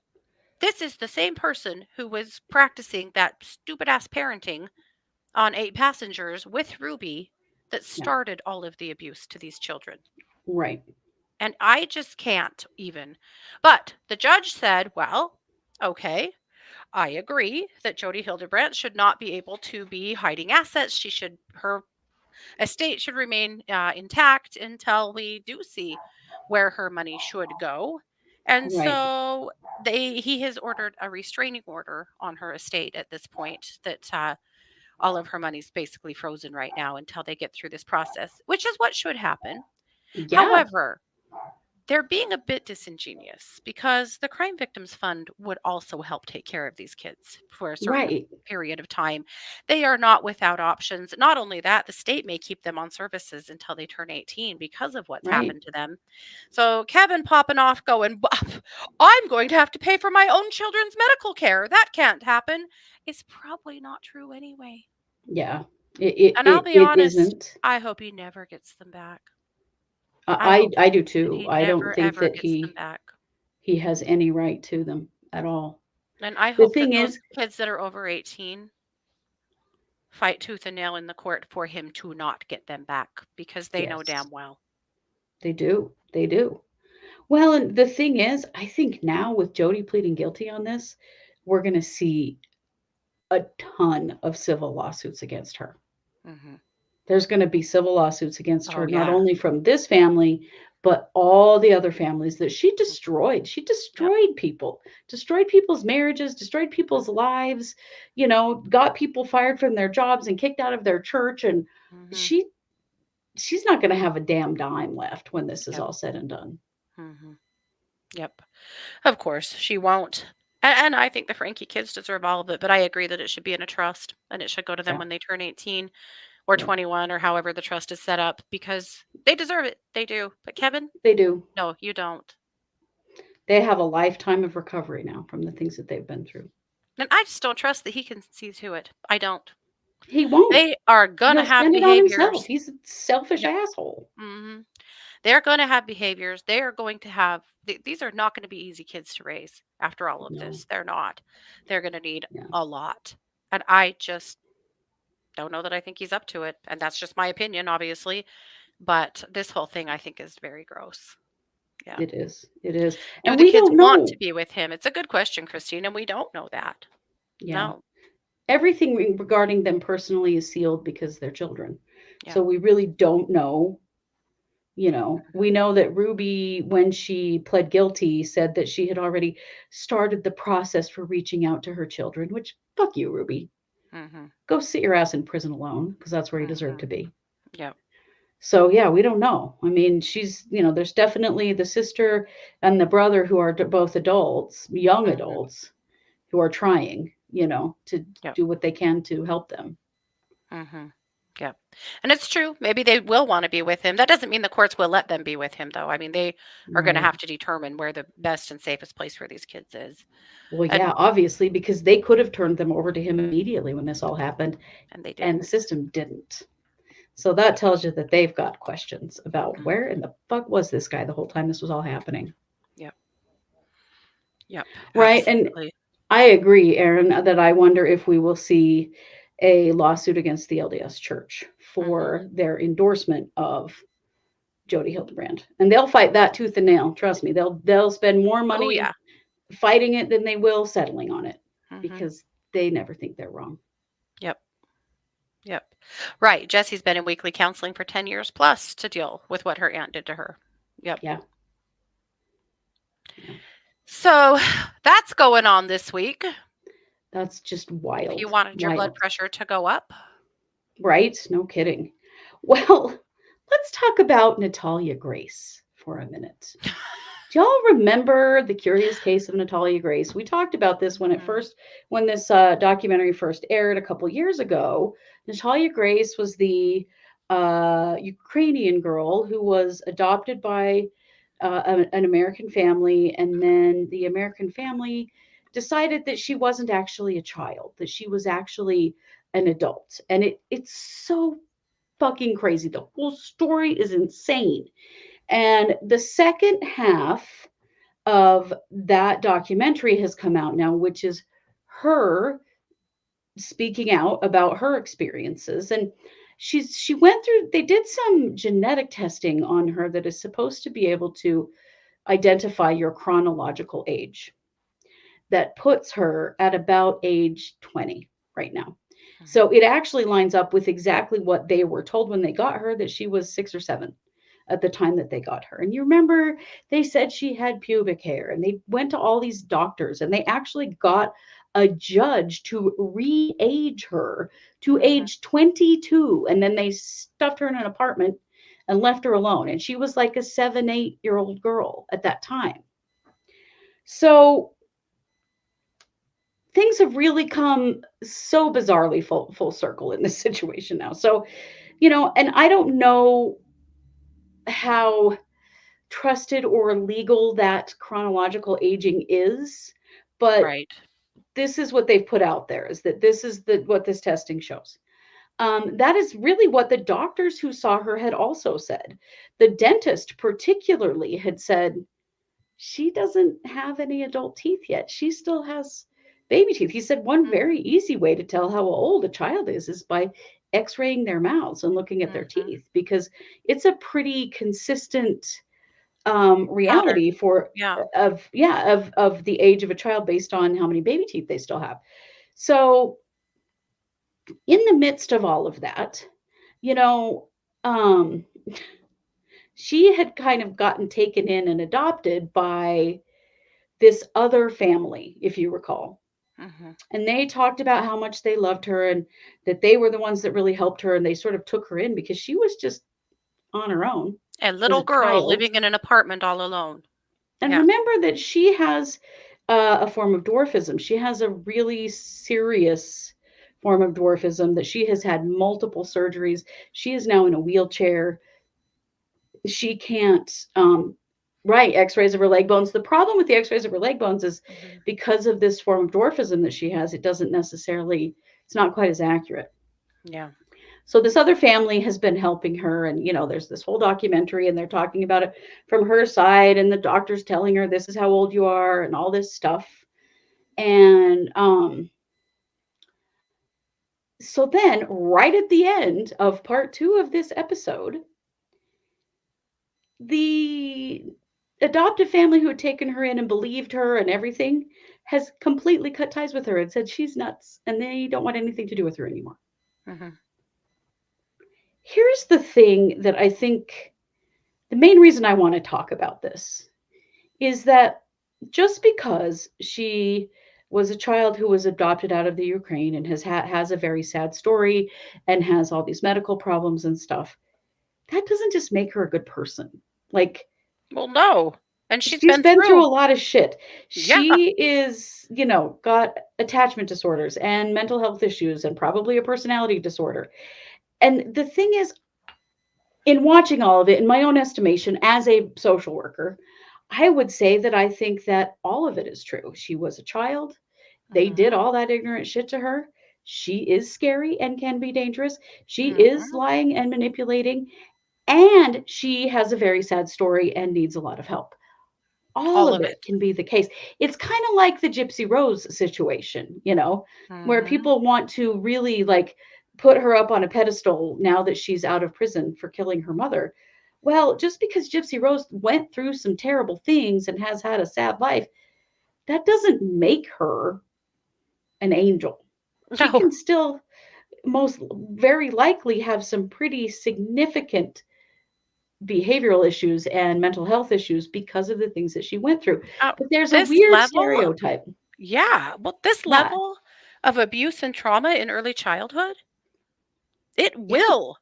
this is the same person who was practicing that stupid ass parenting on 8 Passengers with Ruby that
Yeah.
started all of the abuse to these children.
Right.
And I just can't even. But the judge said, well, okay, I agree that Jody Hildebrandt should not be able to be hiding assets. Her estate should remain intact until we do see where her money should go. And
Right.
so he has ordered a restraining order on her estate at this point that all of her money's basically frozen right now until they get through this process, which is what should happen.
Yeah.
However, they're being a bit disingenuous because the Crime Victims Fund would also help take care of these kids for a certain
Right.
period of time. They are not without options. Not only that, the state may keep them on services until they turn 18 because of what's
Right.
happened to them. So Kevin popping off going, I'm going to have to pay for my own children's medical care. That can't happen. Is probably not true anyway.
Yeah.
And I'll be
It
honest,
isn't.
I hope he never gets them back.
I do
that
too.
he
I don't
never
think
ever
that
gets them back.
he has any right to them at all.
And I
The
hope that
thing
those
is,
kids that are over 18 fight tooth and nail in the court for him to not get them back because they know
yes,
damn well.
they do. They do. Well, and the thing is, I think now with Jody pleading guilty on this, we're going to see a ton of civil lawsuits against her.
Mm-hmm.
There's going to be civil lawsuits against
Oh,
her, not
yeah.
only from this family, but all the other families that she destroyed. She
Yep.
destroyed people, destroyed people's marriages, destroyed people's lives, got people fired from their jobs and kicked out of their church. And
Mm-hmm.
she's not going to have a damn dime left when this is
Yep.
all said and done.
Mm-hmm. Yep. Of course, she won't. And I think the Franke kids deserve all of it, but I agree that it should be in a trust and it should go to them
Yeah.
when they turn 18 or
Yeah.
21 or however the trust is set up because they deserve it. They do. But Kevin,
They do.
no, you don't.
They have a lifetime of recovery now from the things that they've been through.
And I just don't trust that he can see to it. I don't.
He won't.
They are going to
He'll
have
spend it on himself.
behaviors.
He's a selfish
Yep.
asshole.
Mm-hmm. They're going to have behaviors. They are going to have, these are not going to be easy kids to raise after all of
No.
this. They're not. They're going to need
Yeah.
a lot. And I just, Don't know that I think he's up to it. And that's just my opinion, obviously. But this whole thing, I think, is very gross. Yeah.
It is. It is.
Do
And
the
we
kids
don't
want
know.
to be with him? It's a good question, Christine, and we don't know that.
Yeah.
No.
Everything regarding them personally is sealed because they're children.
Yeah.
So we really don't know. We know that Ruby, when she pled guilty, said that she had already started the process for reaching out to her children, which, fuck you, Ruby.
Mm-hmm.
Go sit your ass in prison alone, because that's where you deserve to be.
Yeah.
So, yeah, we don't know. I mean, she's, there's definitely the sister and the brother who are both adults, young adults, who are trying, to do what they can to help them.
Mm-hmm. Yeah. And it's true. Maybe they will want to be with him. That doesn't mean the courts will let them be with him, though. I mean, they are going to have to determine where the best and safest place for these kids is.
Well, yeah, obviously, because they could have turned them over to him immediately when this all happened.
And they didn't.
And the system didn't. So that tells you that they've got questions about where in the fuck was this guy the whole time this was all happening.
Yep. Yep.
Right.
Absolutely.
And I agree, Aaron, that I wonder if we will see a lawsuit against the LDS Church for their endorsement of Jody Hildebrandt. And they'll fight that tooth and nail. Trust me, they'll spend more money fighting it than they will settling on it, because they never think they're wrong.
Yep. Yep. Right. Jesse's been in weekly counseling for 10 years plus to deal with what her aunt did to her. Yep.
Yeah.
So that's going on this week.
That's just wild.
If you wanted your blood pressure to go up.
Right? No kidding. Well, let's talk about Natalia Grace for a minute. Do y'all remember the curious case of Natalia Grace? We talked about this when this documentary first aired a couple years ago. Natalia Grace was the Ukrainian girl who was adopted by an American family, and then the American family decided that she wasn't actually a child, that she was actually an adult. And it's so fucking crazy. The whole story is insane. And the second half of that documentary has come out now, which is her speaking out about her experiences. And she went through, they did some genetic testing on her that is supposed to be able to identify your chronological age. That puts her at about age 20 right now. So it actually lines up with exactly what they were told when they got her, that she was 6 or 7 at the time that they got her. And you remember they said she had pubic hair, and they went to all these doctors, and they actually got a judge to re-age her to age 22. And then they stuffed her in an apartment and left her alone. And she was like a 7, 8-year-old girl at that time. So things have really come so bizarrely full circle in this situation now. So, and I don't know how trusted or legal that chronological aging is, but this is what they've put out there, is that this is what this testing shows. That is really what the doctors who saw her had also said. The dentist particularly had said, she doesn't have any adult teeth yet. She still has baby teeth. He said one very easy way to tell how old a child is by x-raying their mouths and looking at their teeth, because it's a pretty consistent reality of the age of a child based on how many baby teeth they still have. So in the midst of all of that, she had kind of gotten taken in and adopted by this other family, if you recall. And they talked about how much they loved her and that they were the ones that really helped her. And they sort of took her in because she was just on her own.
A little girl living in an apartment all alone.
And remember that she has a form of dwarfism. She has a really serious form of dwarfism that she has had multiple surgeries. She is now in a wheelchair. She can't x-rays of her leg bones. The problem with the x-rays of her leg bones is because of this form of dwarfism that she has, it's not quite as accurate.
Yeah.
So this other family has been helping her, and there's this whole documentary, and they're talking about it from her side, and the doctor's telling her this is how old you are and all this stuff. And So then, right at the end of part 2 of this episode, the adoptive family who had taken her in and believed her and everything has completely cut ties with her and said she's nuts and they don't want anything to do with her anymore.
Mm-hmm.
Here's the thing that I think the main reason I want to talk about this is that just because she was a child who was adopted out of the Ukraine and has a very sad story and has all these medical problems and stuff, that doesn't just make her a good person. Like,
well, no. And
she's
been
through
through
a lot of shit.
Yeah.
She is, got attachment disorders and mental health issues and probably a personality disorder. And the thing is, in watching all of it, in my own estimation, as a social worker, I would say that I think that all of it is true. She was a child. They did all that ignorant shit to her. She is scary and can be dangerous. She is lying and manipulating. And she has a very sad story and needs a lot of help. All of it can be the case. It's kind of like the Gypsy Rose situation, where people want to really like put her up on a pedestal now that she's out of prison for killing her mother. Well, just because Gypsy Rose went through some terrible things and has had a sad life, that doesn't make her an angel. She can still most very likely have some pretty significant behavioral issues and mental health issues because of the things that she went through. But there's a weird stereotype.
Yeah. Well, this level of abuse and trauma in early childhood, it will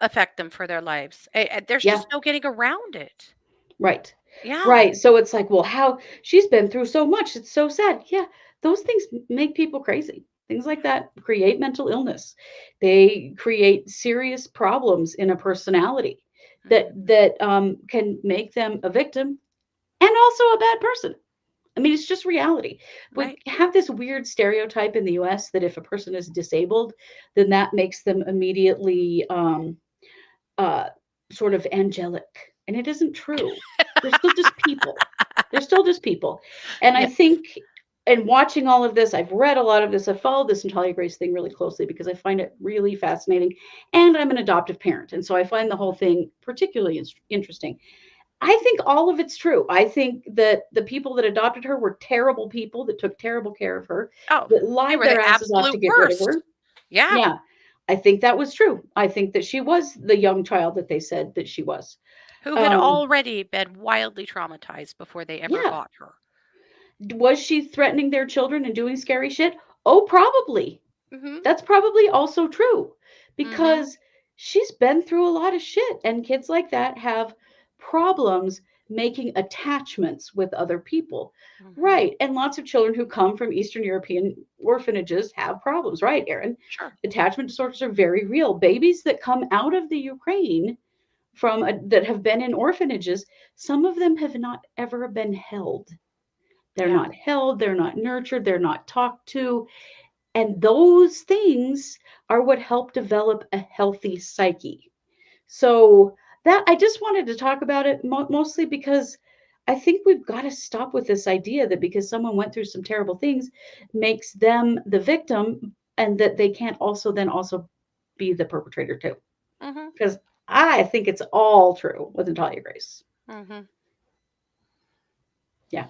affect them for their lives. There's just no getting around it.
Right.
Yeah.
Right. So it's like, well, how she's been through so much. It's so sad. Yeah. Those things make people crazy. Things like that create mental illness. They create serious problems in a personality that can make them a victim and also a bad person. I mean, it's just reality. We have this weird stereotype in the US that if a person is disabled, then that makes them immediately sort of angelic. And it isn't true. They're still just people. They're still just people. And I think, and watching all of this, I've read a lot of this. I've followed this Natalia Grace thing really closely because I find it really fascinating. And I'm an adoptive parent. And so I find the whole thing particularly interesting. I think all of it's true. I think that the people that adopted her were terrible people that took terrible care of her, that lied their asses off to get rid of her.
Yeah.
Yeah. I think that was true. I think that she was the young child that they said that she was.
Who had already been wildly traumatized before they ever got her.
Was she threatening their children and doing scary shit? Oh, probably. That's probably also true because she's been through a lot of shit, and kids like that have problems making attachments with other people. Right. And lots of children who come from Eastern European orphanages have problems, right, Erin?
Sure.
Attachment disorders are very real. Babies that come out of the Ukraine that have been in orphanages, some of them have not ever been held. They're not held, they're not nurtured, they're not talked to. And those things are what help develop a healthy psyche. So that I just wanted to talk about it mostly because I think we've got to stop with this idea that because someone went through some terrible things makes them the victim and that they can't also be the perpetrator too. Because I think it's all true with Natalia Grace. Yeah.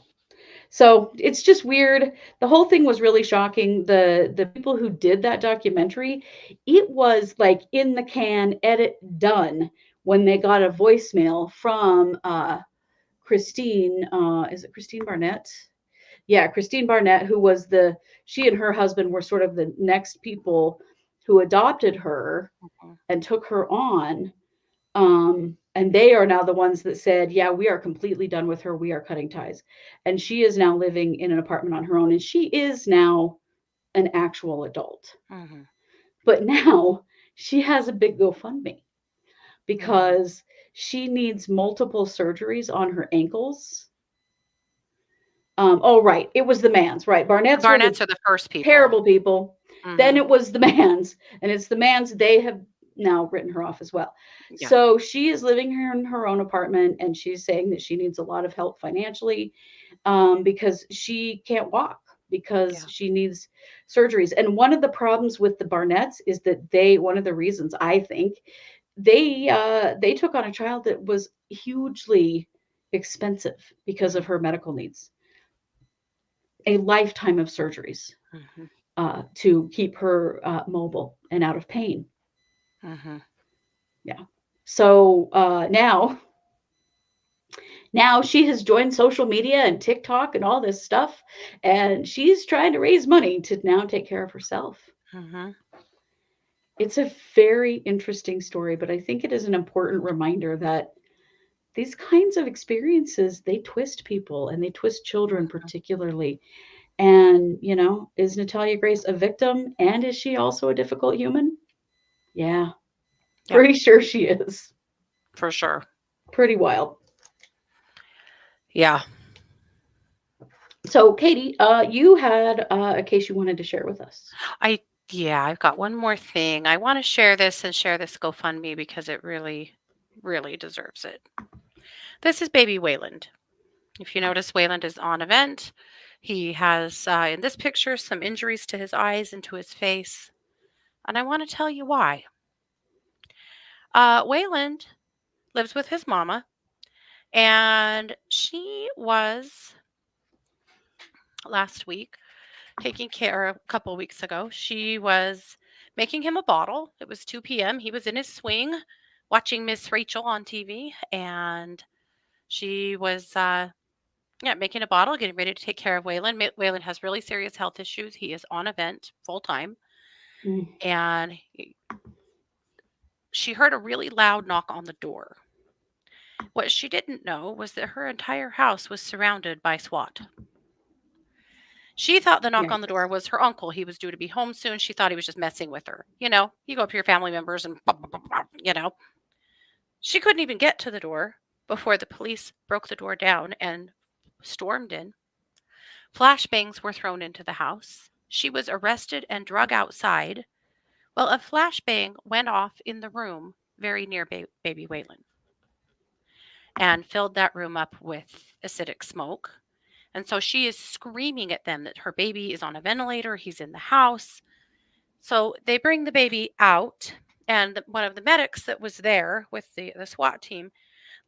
So it's just weird. The whole thing was really shocking. The people who did that documentary, it was like in the can, edit done when they got a voicemail from Christine. Is it Christine Barnett? Yeah, Christine Barnett, who was she and her husband were sort of the next people who adopted her and took her on. And they are now the ones that said, yeah, we are completely done with her. We are cutting ties. And she is now living in an apartment on her own. And she is now an actual adult. But now she has a big GoFundMe because she needs multiple surgeries on her ankles. Oh, right. It was the Mans, right. Barnett's
are the first people.
Terrible people. Then it was the Mans. And it's the Mans. They have now written her off as well. So she is living here in her own apartment, and she's saying that she needs a lot of help financially because she can't walk. because
Yeah.
she needs surgeries. And one of the problems with the Barnetts is that one of the reasons I think they took on a child that was hugely expensive because of her medical needs, a lifetime of surgeries to keep her mobile and out of pain. Yeah. So now she has joined social media and TikTok and all this stuff, and she's trying to raise money to now take care of herself. It's a very interesting story, but I think it is an important reminder that these kinds of experiences, they twist people and they twist children particularly. And, is Natalia Grace a victim, and is she also a difficult human? Yeah. Pretty sure she is.
For sure.
Pretty wild.
Yeah.
So, Katie, you had a case you wanted to share with us.
I've got one more thing. I want to share this GoFundMe because it really, really deserves it. This is baby Wayland. If you notice, Wayland is on a vent. He has, in this picture, some injuries to his eyes and to his face. And I want to tell you why. Wayland lives with his mama, and she was last week taking care, a couple weeks ago, she was making him a bottle. It was 2 p.m. He was in his swing watching Miss Rachel on TV, and she was making a bottle, getting ready to take care of Wayland. Wayland has really serious health issues. He is on a vent full time. And she heard a really loud knock on the door. What she didn't know was that her entire house was surrounded by SWAT. She thought the knock on the door was her uncle. He was due to be home soon. She thought he was just messing with her. You go up to your family members and, She couldn't even get to the door before the police broke the door down and stormed in. Flashbangs were thrown into the house. She was arrested and drug outside. Well, a flashbang went off in the room very near baby Wayland and filled that room up with acidic smoke. And so she is screaming at them that her baby is on a ventilator. He's in the house. So they bring the baby out, and one of the medics that was there with the SWAT team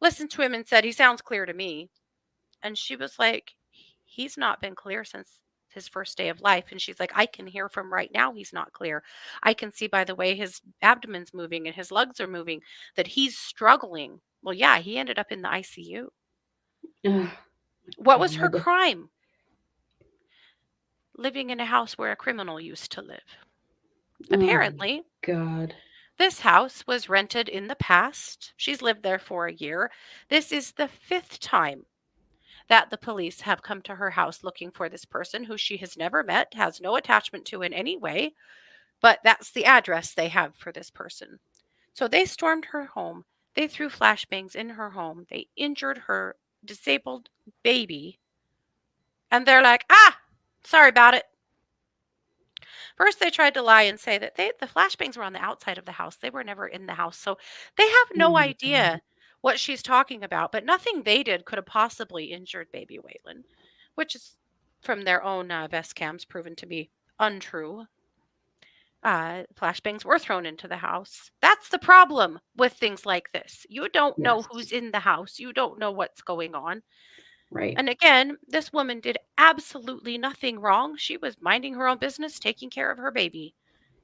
listened to him and said, "He sounds clear to me." And she was like, "He's not been clear since his first day of life." And she's like, "I can hear from right now he's not clear. I can see by the way his abdomen's moving and his legs are moving that he's struggling." Well, yeah, he ended up in the ICU. What was her crime? Living in a house where a criminal used to live. Apparently,
God.
This house was rented in the past. She's lived there for a year. This is the 5th time that the police have come to her house looking for this person who she has never met, has no attachment to in any way, but that's the address they have for this person. So they stormed her home. They threw flashbangs in her home. They injured her disabled baby. And they're like, sorry about it. First, they tried to lie and say that the flashbangs were on the outside of the house. They were never in the house. So they have no idea what she's talking about. But nothing they did could have possibly injured baby Wayland, which is from their own vest cams proven to be untrue. Flashbangs were thrown into the house. That's the problem with things like this. You don't know who's in the house. You don't know what's going on.
Right.
And again, this woman did absolutely nothing wrong. She was minding her own business, taking care of her baby.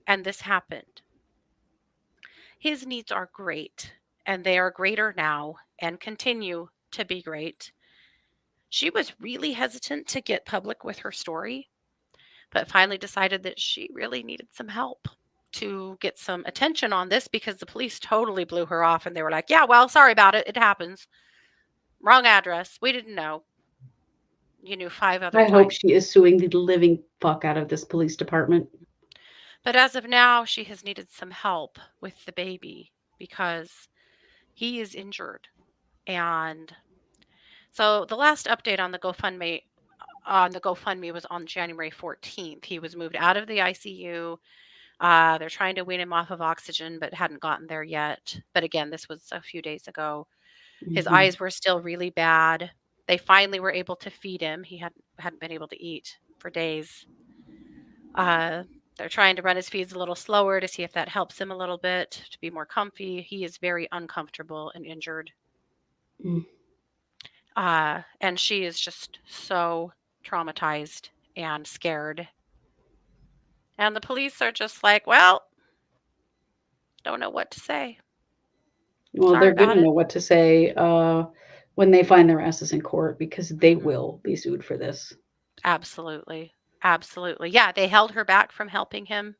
And this happened. His needs are great, and they are greater now and continue to be great. She was really hesitant to get public with her story, but finally decided that she really needed some help to get some attention on this because the police totally blew her off and they were like, "Yeah, well, sorry about it. It happens. Wrong address. We didn't know." You knew 5 other times.
I hope she is suing the living fuck out of this police department.
But as of now, she has needed some help with the baby because he is injured. And so the last update on the GoFundMe was on January 14th. He was moved out of the ICU. They're trying to wean him off of oxygen, but hadn't gotten there yet. But again, this was a few days ago. His eyes were still really bad. They finally were able to feed him. He hadn't been able to eat for days. They're trying to run his feeds a little slower to see if that helps him a little bit to be more comfy. He is very uncomfortable and injured.
Mm.
And she is just so traumatized and scared. And the police are just like, well, don't know what to say.
Well,
Sorry
they're going
about
to
it.
know what to say when they find their asses in court, because they
Mhm.
will be sued for this.
Absolutely. Absolutely. Yeah, they held her back from helping him.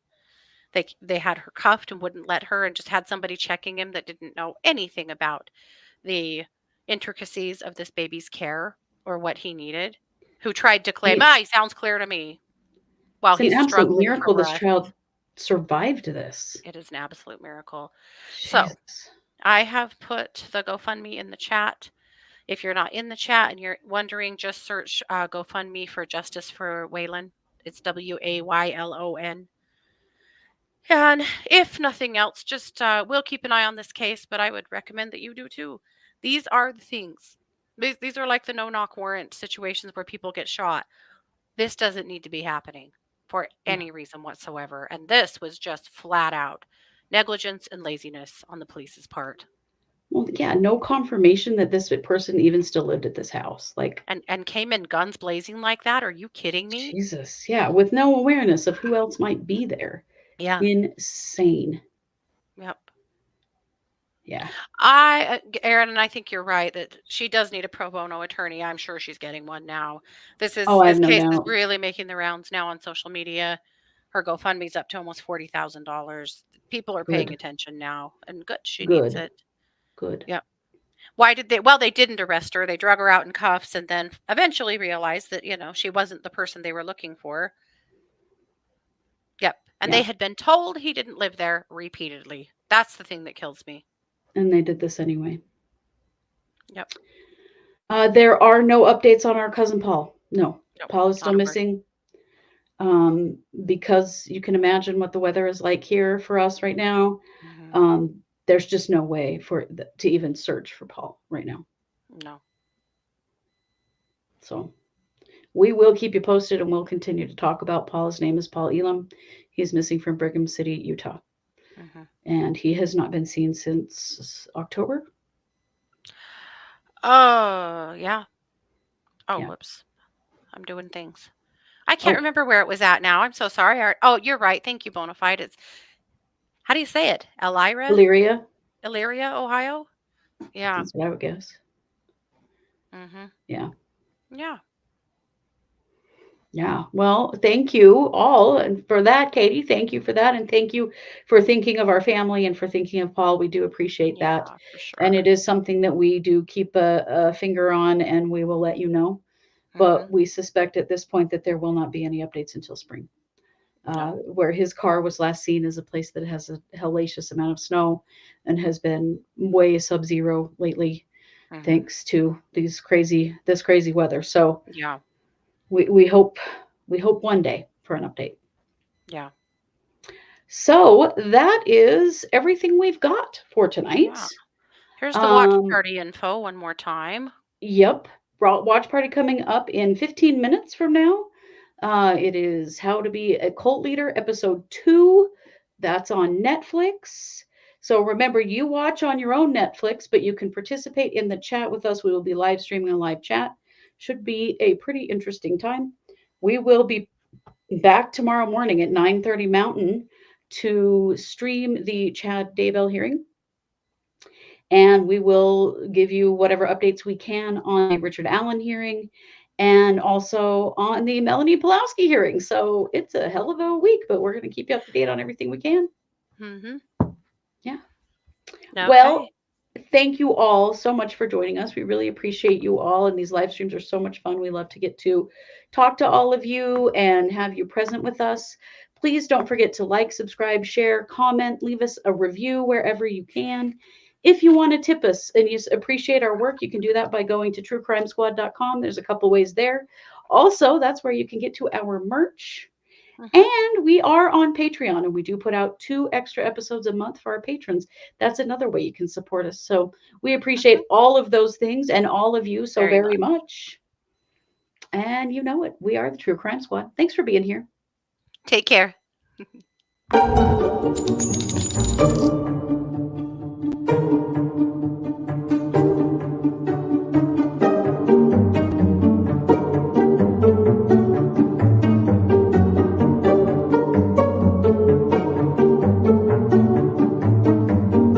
They had her cuffed and wouldn't let her, and just had somebody checking him that didn't know anything about the intricacies of this baby's care or what he needed, who tried to claim,
It-
he sounds clear to me, while
It's an
he's
absolute
struggling for
miracle this
breath.
child survived this.
It is an absolute miracle. So
Jesus.
I have put the GoFundMe in the chat. If you're not in the chat and you're wondering, just search GoFundMe for Justice for Waylon. It's WAYLON. And if nothing else, just we'll keep an eye on this case, but I would recommend that you do too. These are the things. These are like the no-knock warrant situations where people get shot. This doesn't need to be happening for any reason whatsoever. And this was just flat out negligence and laziness on the police's part.
Well, yeah, no confirmation that this person even still lived at this house. Like,
And came in guns blazing like that. Are you kidding me?
Jesus. Yeah, with no awareness of who else might be there.
Yeah.
Insane.
Yep.
Yeah.
Aaron, and I think you're right that she does need a pro bono attorney. I'm sure she's getting one now.
I have
This
no
case is
doubt.
really making the rounds now on social media. Her GoFundMe's up to almost $40,000. People are paying
Good.
attention now, and good, she
Good.
needs it.
Good.
Yep. Why did they? Well, they didn't arrest her. They drug her out in cuffs, and then eventually realized that she wasn't the person they were looking for. Yep. And
Yeah.
they had been told he didn't live there repeatedly. That's the thing that kills me.
And they did this anyway.
Yep.
There are no updates on our cousin Paul. No,
Nope,
Paul is still
not a word.
missing. Because you can imagine what the weather is like here for us right now.
Mhm.
There's just no way to even search for Paul right now.
No.
So we will keep you posted, and we'll continue to talk about Paul. His name is Paul Elam. He's missing from Brigham City, Utah.
Mhm.
And he has not been seen since October.
Oh, yeah. Oh,
Yeah.
whoops. I'm doing things. I can't
Oh,
remember where it was at now. I'm so sorry. Oh, you're right. Thank you, Bonafide. It's, how do you say it?
Elyria.
Elyria, Ohio? Yeah.
That's what I would guess.
Mhm.
Yeah.
Yeah.
Yeah. Well, thank you all and for that, Katie. Thank you for that. And thank you for thinking of our family and for thinking of Paul. We do appreciate that.
Yeah, for
And
sure.
it is something that we do keep a finger on, and we will let you know. But
Mhm.
we suspect at this point that there will not be any updates until spring.
No.
Where his car was last seen is a place that has a hellacious amount of snow and has been way sub-zero lately,
Mhm.
thanks to this crazy weather. So
Yeah.
we hope one day for an update.
Yeah.
So that is everything we've got for tonight.
Yeah. Here's the watch
Um,
party info one more time.
Yep. Watch party coming up in 15 minutes from now. It is How to Be a Cult Leader, episode 2. That's on Netflix. So remember, you watch on your own Netflix, but you can participate in the chat with us. We will be live streaming a live chat. Should be a pretty interesting time. We will be back tomorrow morning at 9:30 Mountain to stream the Chad Daybell hearing. And we will give you whatever updates we can on the Richard Allen hearing and also on the Melanie Pulowski hearing. So it's a hell of a week, but we're going to keep you up to date on everything we can.
Mhm.
Yeah.
Okay.
Well, thank you all so much for joining us. We really appreciate you all. And these live streams are so much fun. We love to get to talk to all of you and have you present with us. Please don't forget to like, subscribe, share, comment, leave us a review wherever you can. If you want to tip us and you appreciate our work, you can do that by going to truecrimesquad.com. There's a couple ways there. Also, that's where you can get to our merch.
Mhm.
And we are on Patreon, and we do put out 2 extra episodes a month for our patrons. That's another way you can support us. So we appreciate all of those things and all of you so very much. And you know it. We are the True Crime Squad. Thanks for being here.
Take care.